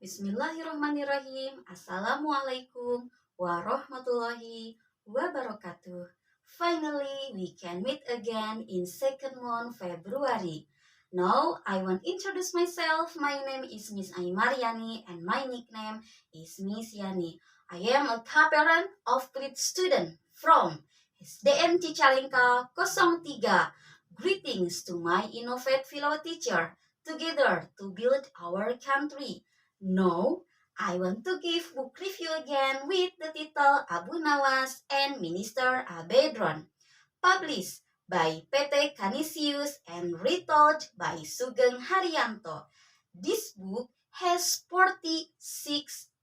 Bismillahirrahmanirrahim. Assalamualaikum warahmatullahi wabarakatuh. Finally, we can meet again in second month February. Now, I want to introduce myself. My name is Miss Aimariani and my nickname is Miss Yani. I am a co-parent of grade student from SDN Cicalengka 03. Greetings to my innovative fellow teacher. Together to build our country. No, I want to give book review again with the title Abu Nawas and Minister Abedron, published by PT Canisius and retold by Sugeng Haryanto. This book has 46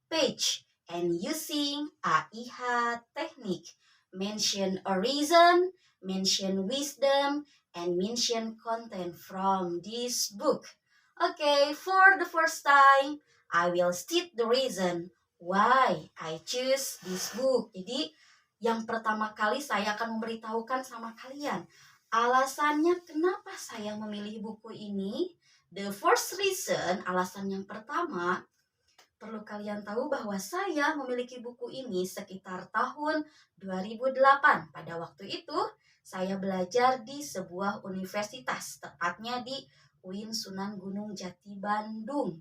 pages and using AIHA technique, mention a reason, mention wisdom, and mention content from this book. Okay, for the first time, I will state the reason why I choose this book. Jadi, yang pertama kali saya akan memberitahukan sama kalian alasannya kenapa saya memilih buku ini. The first reason, alasan yang pertama, perlu kalian tahu bahwa saya memiliki buku ini sekitar tahun 2008. Pada waktu itu, saya belajar di sebuah universitas, tepatnya di UIN Sunan Gunung Jati, Bandung.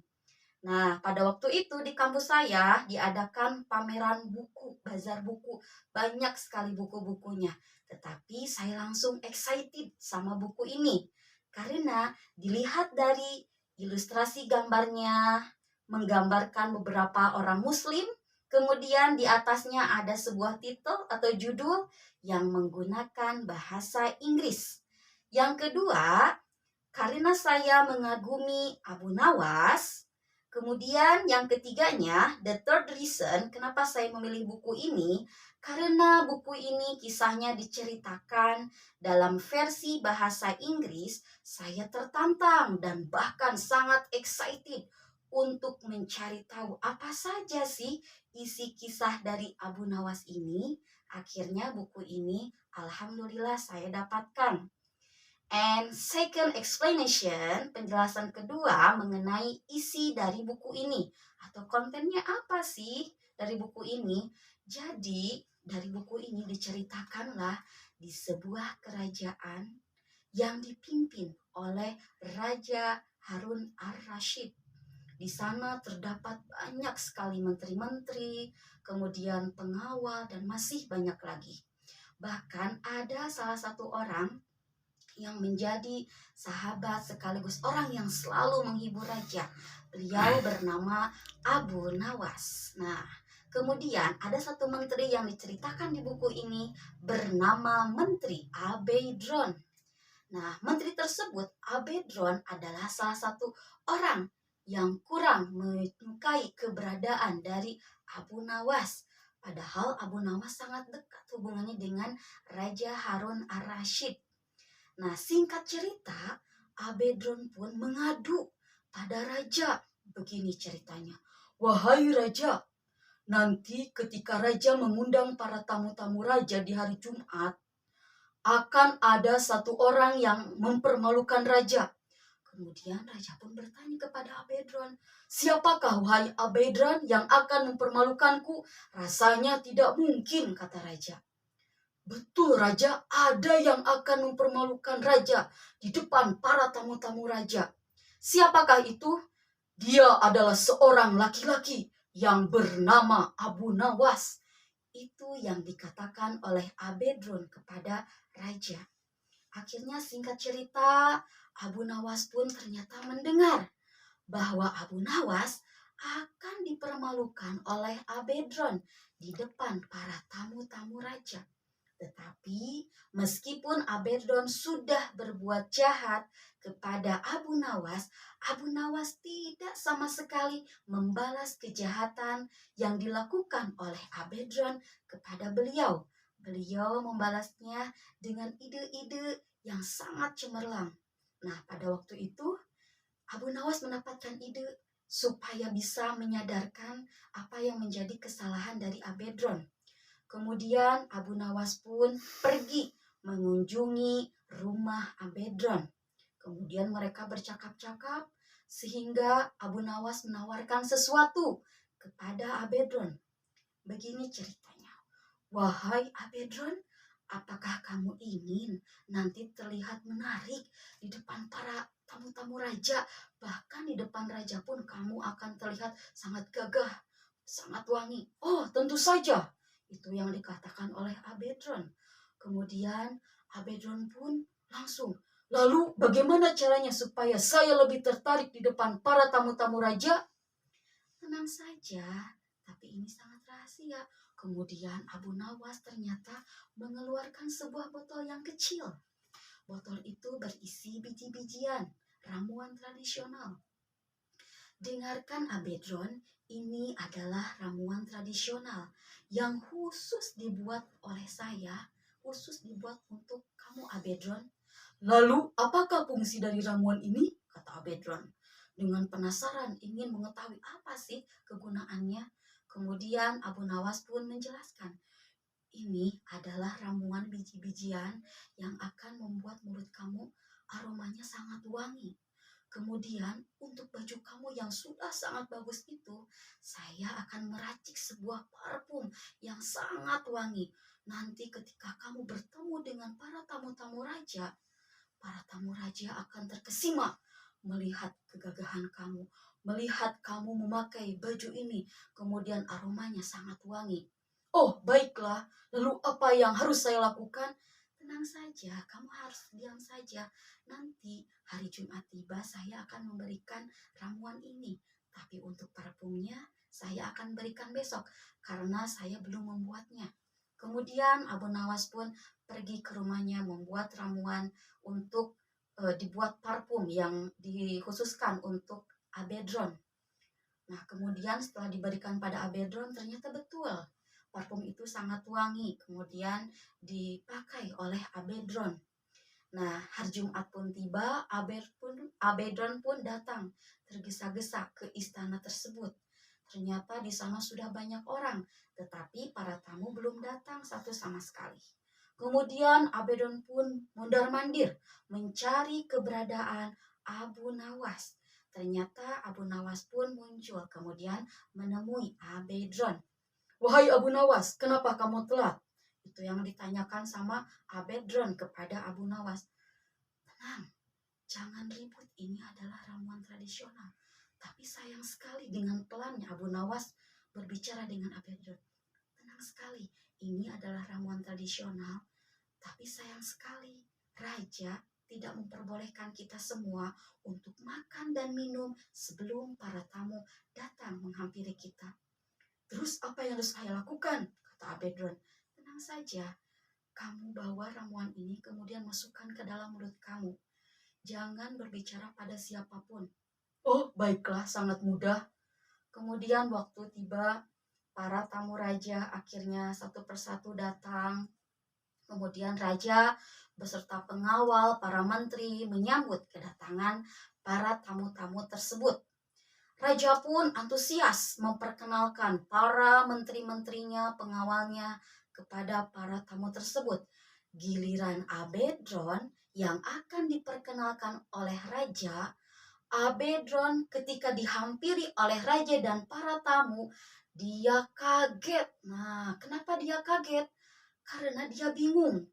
Nah, pada waktu itu di kampus saya diadakan pameran buku, bazar buku. Banyak sekali buku-bukunya. Tetapi saya langsung excited sama buku ini. Karena dilihat dari ilustrasi gambarnya, menggambarkan beberapa orang muslim. Kemudian di atasnya ada sebuah titel atau judul yang menggunakan bahasa Inggris. Yang kedua, karena saya mengagumi Abu Nawas. Kemudian yang ketiganya, the third reason kenapa saya memilih buku ini, karena buku ini kisahnya diceritakan dalam versi bahasa Inggris, saya tertantang dan bahkan sangat excited untuk mencari tahu apa saja sih isi kisah dari Abu Nawas ini. Akhirnya buku ini alhamdulillah saya dapatkan. And second explanation, penjelasan kedua mengenai isi dari buku ini atau kontennya apa sih dari buku ini. Jadi dari buku ini diceritakanlah di sebuah kerajaan yang dipimpin oleh Raja Harun ar-Rasyid. Di sana terdapat banyak sekali menteri-menteri, kemudian pengawal dan masih banyak lagi. Bahkan ada salah satu orang yang menjadi sahabat sekaligus orang yang selalu menghibur raja. Beliau bernama Abu Nawas. Nah, kemudian ada satu menteri yang diceritakan di buku ini bernama Menteri Abedron. Nah, menteri tersebut, Abedron, adalah salah satu orang yang kurang menyukai keberadaan dari Abu Nawas. Padahal Abu Nawas sangat dekat hubungannya dengan Raja Harun ar-Rasyid. Nah, singkat cerita, Abedron pun mengadu pada raja. Begini ceritanya. Wahai raja, nanti ketika raja mengundang para tamu-tamu raja di hari Jumat, akan ada satu orang yang mempermalukan raja. Kemudian raja pun bertanya kepada Abedron, siapakah wahai Abedron yang akan mempermalukanku? Rasanya tidak mungkin, kata raja. Betul raja, ada yang akan mempermalukan raja di depan para tamu-tamu raja. Siapakah itu? Dia adalah seorang laki-laki yang bernama Abu Nawas. Itu yang dikatakan oleh Abedron kepada raja. Akhirnya singkat cerita, Abu Nawas pun ternyata mendengar bahwa Abu Nawas akan dipermalukan oleh Abedron di depan para tamu-tamu raja. Tetapi meskipun Abedron sudah berbuat jahat kepada Abu Nawas tidak sama sekali membalas kejahatan yang dilakukan oleh Abedron kepada beliau. Beliau membalasnya dengan ide-ide yang sangat cemerlang. Nah, pada waktu itu Abu Nawas mendapatkan ide supaya bisa menyadarkan apa yang menjadi kesalahan dari Abedron. Kemudian Abu Nawas pun pergi mengunjungi rumah Abedron. Kemudian mereka bercakap-cakap Sehingga Abu Nawas menawarkan sesuatu kepada Abedron. Begini ceritanya. Wahai Abedron, apakah kamu ingin nanti terlihat menarik di depan para tamu-tamu raja? Bahkan di depan raja pun kamu akan terlihat sangat gagah, sangat wangi. Oh, tentu saja. Itu yang dikatakan oleh Abedron. Kemudian Abedron pun langsung, lalu bagaimana caranya supaya saya lebih tertarik di depan para tamu-tamu raja? Tenang saja, tapi ini sangat rahasia. Kemudian Abu Nawas ternyata mengeluarkan sebuah botol yang kecil. Botol itu berisi biji-bijian, ramuan tradisional. Dengarkan Abedron, ini adalah ramuan tradisional yang khusus dibuat oleh saya, khusus dibuat untuk kamu Abedron. Lalu apakah fungsi dari ramuan ini? Kata Abedron. Dengan penasaran ingin mengetahui apa sih kegunaannya. Kemudian Abu Nawas pun menjelaskan, ini adalah ramuan biji-bijian yang akan membuat mulut kamu aromanya sangat wangi. Kemudian untuk baju kamu yang sudah sangat bagus itu, saya akan meracik sebuah parfum yang sangat wangi. Nanti ketika kamu bertemu dengan para tamu-tamu raja akan terkesima melihat kegagahan kamu, melihat kamu memakai baju ini, kemudian aromanya sangat wangi. Oh, baiklah. Lalu apa yang harus saya lakukan? Tenang saja, kamu harus diam saja. Nanti hari Jumat tiba saya akan memberikan ramuan ini. Tapi untuk parfumnya saya akan berikan besok karena saya belum membuatnya. Kemudian Abu Nawas pun pergi ke rumahnya membuat ramuan untuk dibuat parfum yang dikhususkan untuk Abedron. Nah, kemudian setelah diberikan pada Abedron ternyata betul parfum itu sangat wangi. Kemudian dipakai oleh Abedron. Nah, hari Jumat pun tiba, Abedron pun datang tergesa-gesa ke istana tersebut. Ternyata di sana sudah banyak orang, tetapi para tamu belum datang satu sama sekali. Kemudian Abedron pun mondar-mandir mencari keberadaan Abu Nawas. Ternyata Abu Nawas pun muncul kemudian menemui Abedron. Wahai Abu Nawas, kenapa kamu telat? Itu yang ditanyakan sama Abedron kepada Abu Nawas. Tenang, jangan ribut, ini adalah ramuan tradisional. Tapi sayang sekali dengan pelannya Abu Nawas berbicara dengan Abedron. Tenang sekali, ini adalah ramuan tradisional. Tapi sayang sekali, Raja tidak memperbolehkan kita semua untuk makan dan minum sebelum para tamu datang menghampiri kita. Terus apa yang harus saya lakukan? Kata Abedron. Tenang saja, kamu bawa ramuan ini kemudian masukkan ke dalam mulut kamu. Jangan berbicara pada siapapun. Oh, baiklah, sangat mudah. Kemudian waktu tiba, para tamu raja akhirnya satu persatu datang. Kemudian raja beserta pengawal, para menteri menyambut kedatangan para tamu-tamu tersebut. Raja pun antusias memperkenalkan para menteri-menterinya, pengawalnya kepada para tamu tersebut. Giliran Abedron yang akan diperkenalkan oleh raja, Abedron ketika dihampiri oleh raja dan para tamu, dia kaget. Nah, kenapa dia kaget? Karena dia bingung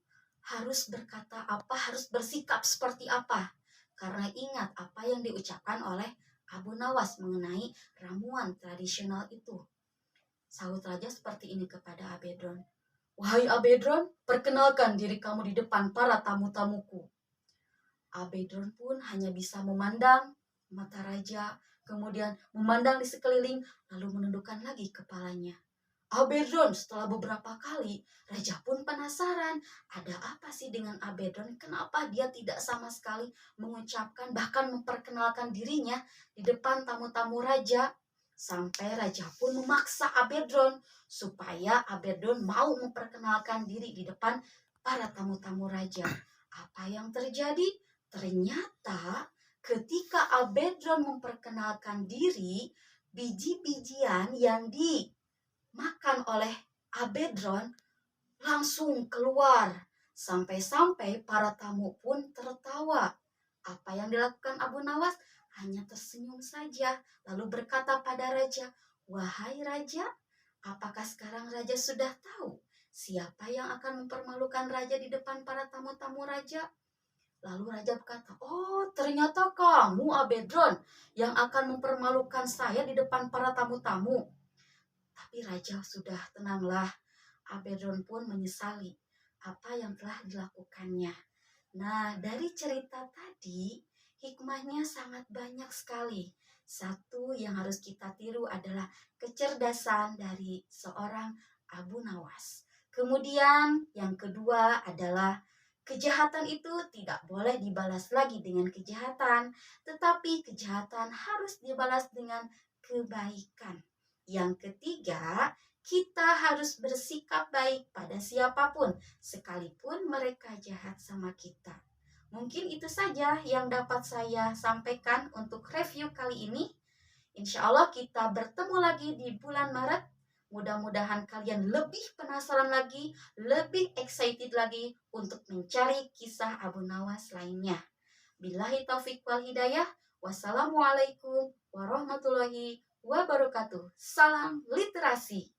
harus berkata apa, harus bersikap seperti apa. Karena ingat apa yang diucapkan oleh Abu Nawas mengenai ramuan tradisional itu. Sahut raja seperti ini kepada Abedron. Wahai Abedron, perkenalkan diri kamu di depan para tamu-tamuku. Abedron pun hanya bisa memandang mata raja, kemudian memandang di sekeliling, lalu menundukkan lagi kepalanya. Abedron setelah beberapa kali, raja pun penasaran, ada apa sih dengan Abedron? Kenapa dia tidak sama sekali mengucapkan bahkan memperkenalkan dirinya di depan tamu-tamu raja? Sampai raja pun memaksa Abedron supaya Abedron mau memperkenalkan diri di depan para tamu-tamu raja. Apa yang terjadi? Ternyata ketika Abedron memperkenalkan diri, biji-bijian yang dimakan oleh Abedron langsung keluar. Sampai-sampai para tamu pun tertawa. Apa yang dilakukan Abu Nawas? hanya tersenyum saja, lalu berkata pada raja, "Wahai raja, apakah sekarang raja sudah tahu siapa yang akan mempermalukan raja di depan para tamu-tamu raja?" Lalu raja berkata, "Oh, ternyata kamu, Abedron, yang akan mempermalukan saya di depan para tamu-tamu." Tapi raja sudah tenanglah. Abedron pun menyesali apa yang telah dilakukannya. Nah, dari cerita tadi, hikmahnya sangat banyak sekali. Satu yang harus kita tiru adalah kecerdasan dari seorang Abu Nawas. Kemudian yang kedua adalah kejahatan itu tidak boleh dibalas lagi dengan kejahatan, tetapi kejahatan harus dibalas dengan kebaikan. Yang ketiga, kita harus bersikap baik pada siapapun, sekalipun mereka jahat sama kita. Mungkin itu saja yang dapat saya sampaikan untuk review kali ini. Insya Allah kita bertemu lagi di bulan Maret. Mudah-mudahan kalian lebih penasaran lagi, lebih excited lagi untuk mencari kisah Abu Nawas lainnya. Billahi taufiq wal hidayah. Wassalamualaikum warahmatullahi wabarakatuh. Salam literasi.